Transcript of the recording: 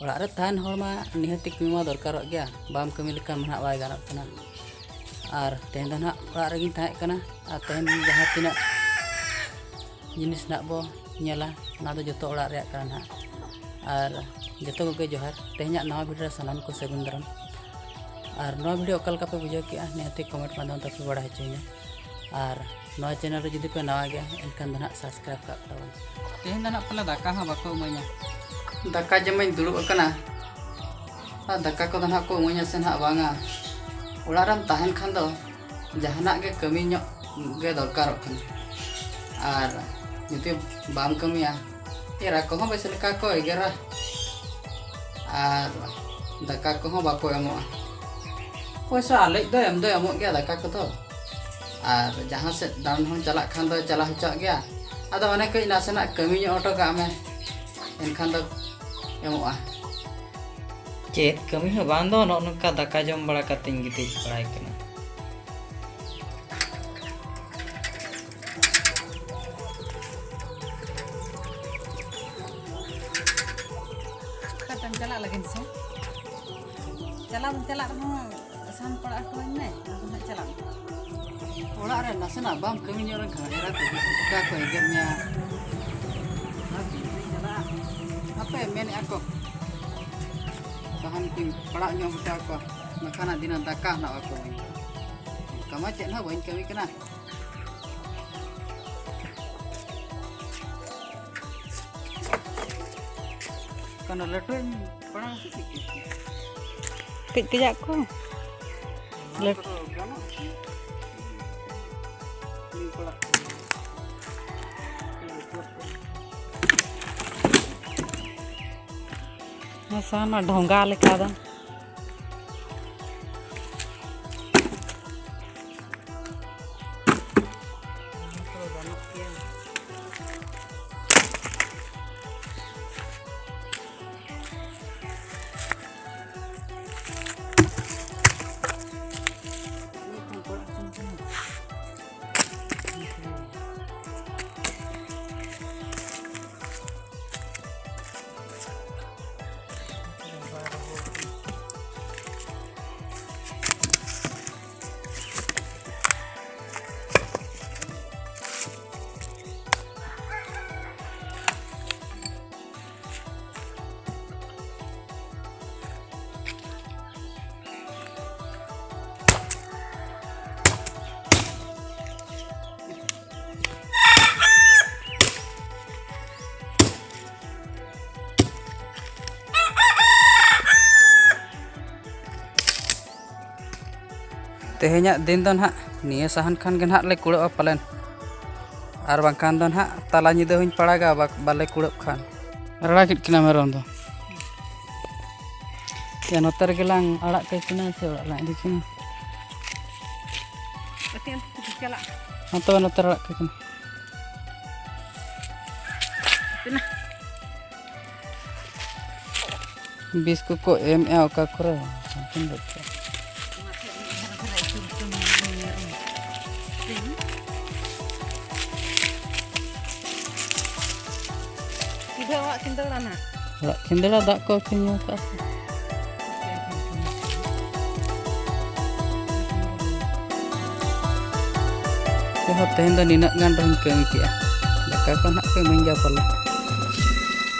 Orang re tahan horma nihati kami ma dorkarok gya bam kami lekan mana bay ganok kana ar tehen dan hak orang regin tahan kana tehen jahat tina jenis nak bo nyala nado joto orang reak kana ar joto ko johar tehnya nawa video sanan ko segundaram ar nawa video okal kape bujau ki nihati comment madam tapi bada hacunya ar nawa channel re judi pe nawa gya enkan dan hak subscribe kak kawan tehen dan hak pala daka ha bako umanya daka jemain dulu kena daka ko dan ko umunya sen hak banga ularam tahan khan do jahanak ge kami nyok ge dorkarok kan ar juti bam kami ya ira ko hon besel ka ko egera ar daka ko hon bako emo poisa alek do emo ge daka ko to ar jahan se dan hon jalak khan do jalah hocok ge ado ane ko nasenak kami nyok oto ka me enkan do emo चेत कमी हो बांधो नौका दाका जम बड़ा कतिंग गिते पढ़ाई कना कतन चला लगन से चला हो सान पड़ा को ने ना चला ओड़ा रे नासेना बाम कमी न्योर घानेरा तो का को एगरnya apa men ako tahan tim parak nyong kita ako makana dinan dakah nak ako kama cek na bain kami kena kana letu parang sikit kejak ko letu gana ni pala sana ढोंगा लेका दा tehnya din don hak niya sahan khan gen hak le kulo palen ar bangkan don hak tala nyida huñ padaga bale kulo khan rara kit kina meron do ya notar gelang arak ke kina se orak lain di kina Atin चला atau notar arak ke kina tina bis ko oka kore sampai betul Kita awak kindala na. Rak kindala dak ko kinyo ka. Ko hoten do ninak ngan ron kami kia. Daka ko nak pe menja pala.